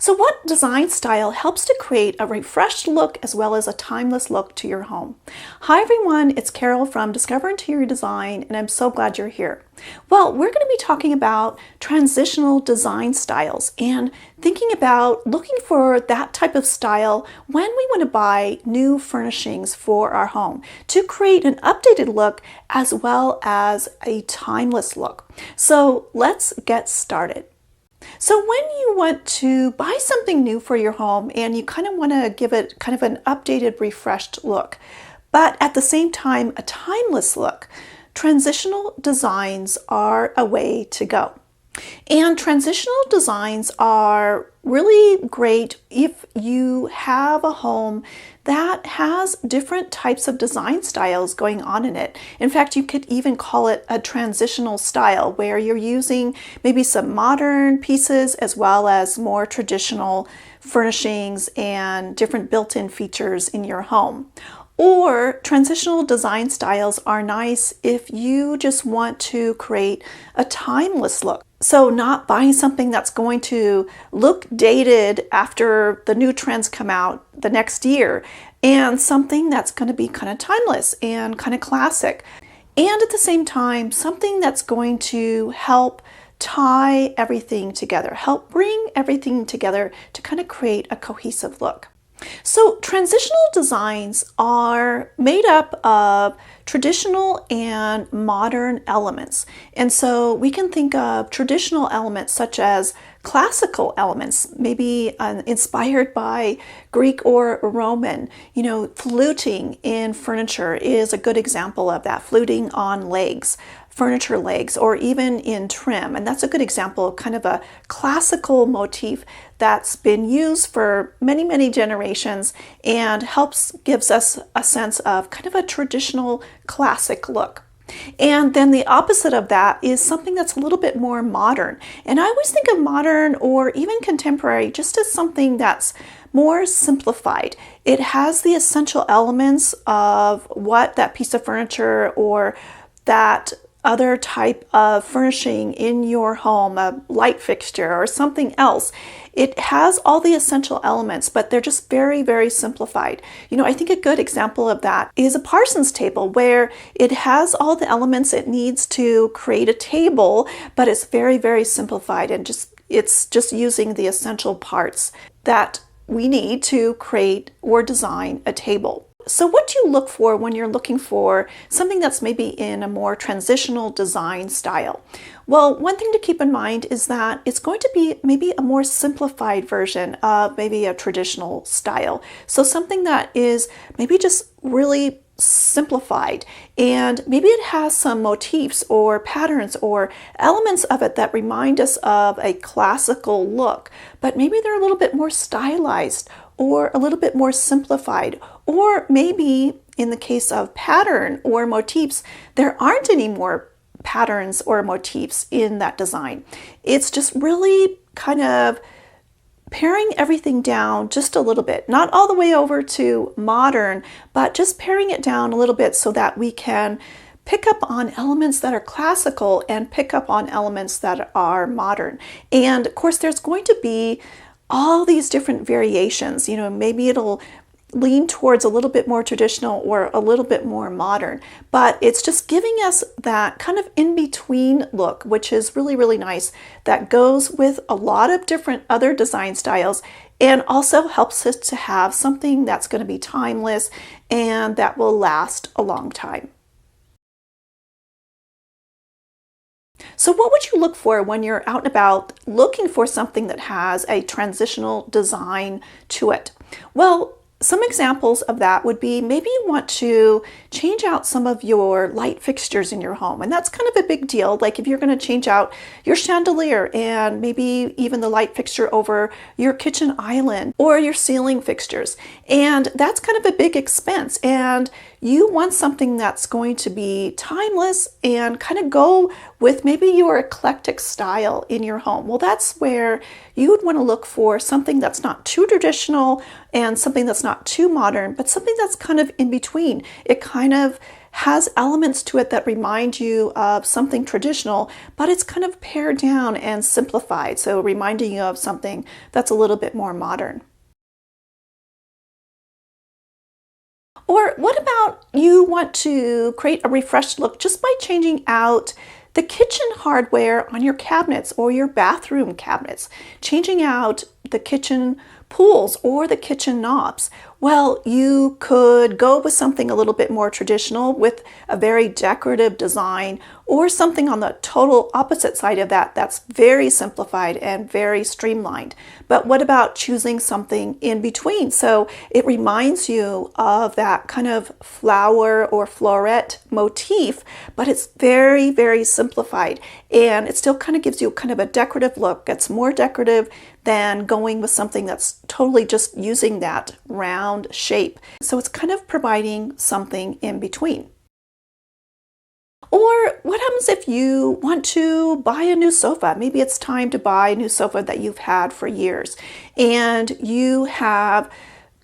So what design style helps to create a refreshed look as well as a timeless look to your home? Hi everyone, it's Carol from Discover Interior Design, and I'm so glad you're here. Well, we're going to be talking about transitional design styles and thinking about looking for that type of style when we want to buy new furnishings for our home to create an updated look as well as a timeless look. So let's get started. So when you want to buy something new for your home and you kind of want to give it kind of an updated, refreshed look, but at the same time, a timeless look, transitional designs are a way to go. And transitional designs are really great if you have a home that has different types of design styles going on in it. In fact, you could even call it a transitional style where you're using maybe some modern pieces as well as more traditional furnishings and different built-in features in your home. Or transitional design styles are nice if you just want to create a timeless look. So not buying something that's going to look dated after the new trends come out the next year, and something that's going to be kind of timeless and kind of classic. And at the same time, something that's going to help tie everything together, help bring everything together to kind of create a cohesive look. So transitional designs are made up of traditional and modern elements. And so we can think of traditional elements such as classical elements, maybe inspired by Greek or Roman. Fluting in furniture is a good example of that, fluting on legs, furniture legs, or even in trim. And that's a good example of kind of a classical motif that's been used for many, many generations and gives us a sense of kind of a traditional classic look. And then the opposite of that is something that's a little bit more modern. And I always think of modern or even contemporary just as something that's more simplified. It has the essential elements of what that piece of furniture or that other type of furnishing in your home, a light fixture or something else. It has all the essential elements, but they're just very, very simplified. I think a good example of that is a Parsons table where it has all the elements it needs to create a table, but it's very, very simplified and it's just using the essential parts that we need to create or design a table. So what do you look for when you're looking for something that's maybe in a more transitional design style? Well, one thing to keep in mind is that it's going to be maybe a more simplified version of maybe a traditional style. So something that is maybe just really simplified, and maybe it has some motifs or patterns or elements of it that remind us of a classical look, but maybe they're a little bit more stylized or a little bit more simplified, or maybe in the case of pattern or motifs, there aren't any more patterns or motifs in that design. It's just really kind of paring everything down just a little bit, not all the way over to modern, but just paring it down a little bit so that we can pick up on elements that are classical and pick up on elements that are modern. And of course, there's going to be all these different variations. Maybe it'll lean towards a little bit more traditional or a little bit more modern, but it's just giving us that kind of in-between look, which is really, really nice, that goes with a lot of different other design styles and also helps us to have something that's going to be timeless and that will last a long time. So what would you look for when you're out and about looking for something that has a transitional design to it? Well, some examples of that would be maybe you want to change out some of your light fixtures in your home. And that's kind of a big deal. Like if you're going to change out your chandelier and maybe even the light fixture over your kitchen island or your ceiling fixtures. And that's kind of a big expense. And you want something that's going to be timeless and kind of go with maybe your eclectic style in your home. Well, that's where you would want to look for something that's not too traditional and something that's not too modern, but something that's kind of in between. It kind of has elements to it that remind you of something traditional, but it's kind of pared down and simplified, so reminding you of something that's a little bit more modern. Or what about you want to create a refreshed look just by changing out the kitchen hardware on your cabinets or your bathroom cabinets, changing out the kitchen pools or the kitchen knobs? Well, you could go with something a little bit more traditional with a very decorative design, or something on the total opposite side of that that's very simplified and very streamlined. But what about choosing something in between? So it reminds you of that kind of flower or floret motif, but it's very, very simplified. And it still kind of gives you kind of a decorative look. It's more decorative than going with something that's totally just using that round shape. So it's kind of providing something in between. Or what happens if you want to buy a new sofa? Maybe it's time to buy a new sofa that you've had for years, and you have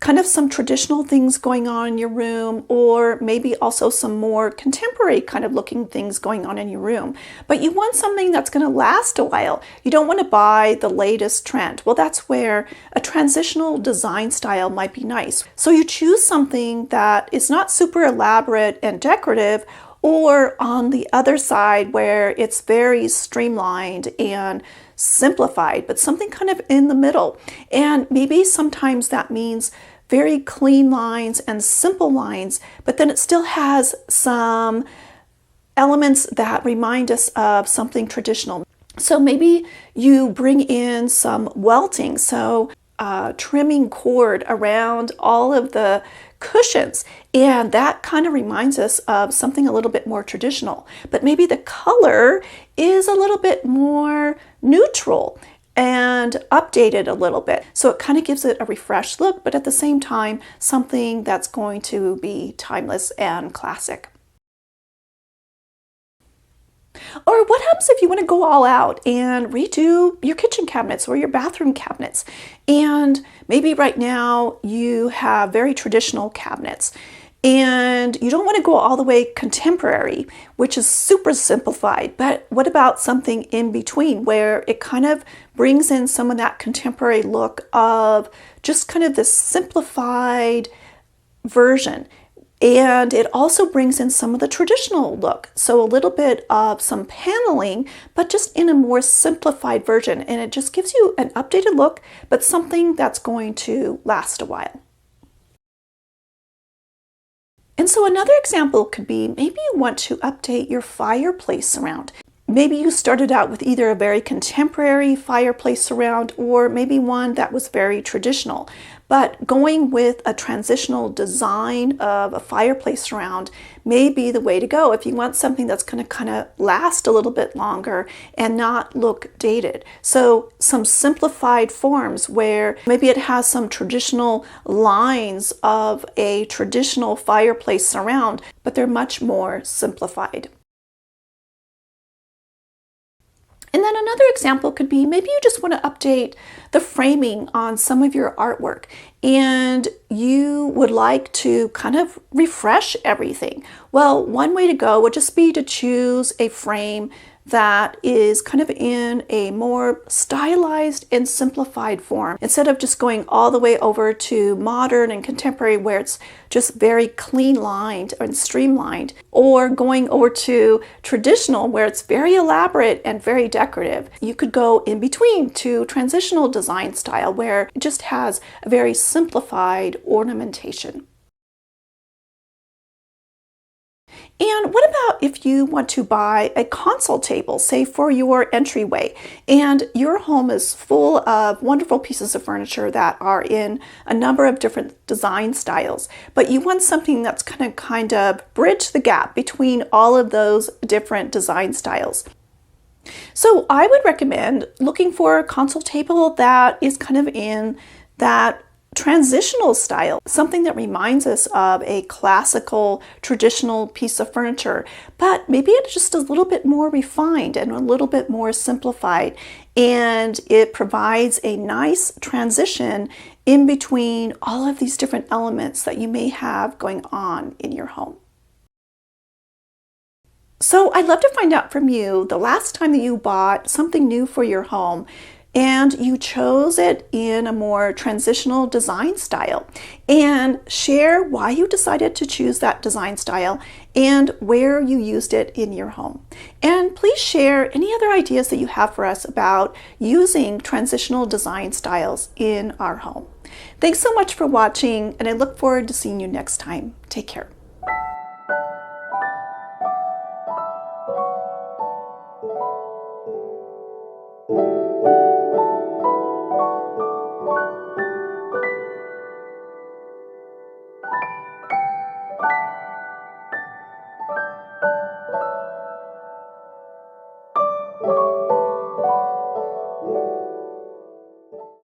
kind of some traditional things going on in your room, or maybe also some more contemporary kind of looking things going on in your room. But you want something that's going to last a while. You don't want to buy the latest trend. Well, that's where a transitional design style might be nice. So you choose something that is not super elaborate and decorative, or on the other side where it's very streamlined and simplified, but something kind of in the middle. And maybe sometimes that means very clean lines and simple lines, but then it still has some elements that remind us of something traditional. So maybe you bring in some welting, so trimming cord around all of the cushions, and that kind of reminds us of something a little bit more traditional. But maybe the color is a little bit more neutral and updated a little bit. So it kind of gives it a refreshed look, but at the same time, something that's going to be timeless and classic. Or what happens if you want to go all out and redo your kitchen cabinets or your bathroom cabinets? And maybe right now you have very traditional cabinets and you don't want to go all the way contemporary, which is super simplified. But what about something in between where it kind of brings in some of that contemporary look of just kind of this simplified version? And it also brings in some of the traditional look. So a little bit of some paneling, but just in a more simplified version. And it just gives you an updated look, but something that's going to last a while. And so another example could be maybe you want to update your fireplace surround. Maybe you started out with either a very contemporary fireplace surround or maybe one that was very traditional. But going with a transitional design of a fireplace surround may be the way to go if you want something that's going to kind of last a little bit longer and not look dated. So some simplified forms where maybe it has some traditional lines of a traditional fireplace surround, but they're much more simplified. And then another example could be maybe you just want to update the framing on some of your artwork and you would like to kind of refresh everything. Well, one way to go would just be to choose a frame that is kind of in a more stylized and simplified form instead of just going all the way over to modern and contemporary where it's just very clean lined and streamlined, or going over to traditional where it's very elaborate and very decorative. You could go in between to transitional design style where it just has a very simplified ornamentation. And what about if you want to buy a console table, say for your entryway, and your home is full of wonderful pieces of furniture that are in a number of different design styles, but you want something that's going to kind of bridge the gap between all of those different design styles. So I would recommend looking for a console table that is kind of in that transitional style, something that reminds us of a classical, traditional piece of furniture, but maybe it's just a little bit more refined and a little bit more simplified, and it provides a nice transition in between all of these different elements that you may have going on in your home. So I'd love to find out from you the last time that you bought something new for your home and you chose it in a more transitional design style, and share why you decided to choose that design style and where you used it in your home. And please share any other ideas that you have for us about using transitional design styles in our home. Thanks so much for watching, and I look forward to seeing you next time. Take care.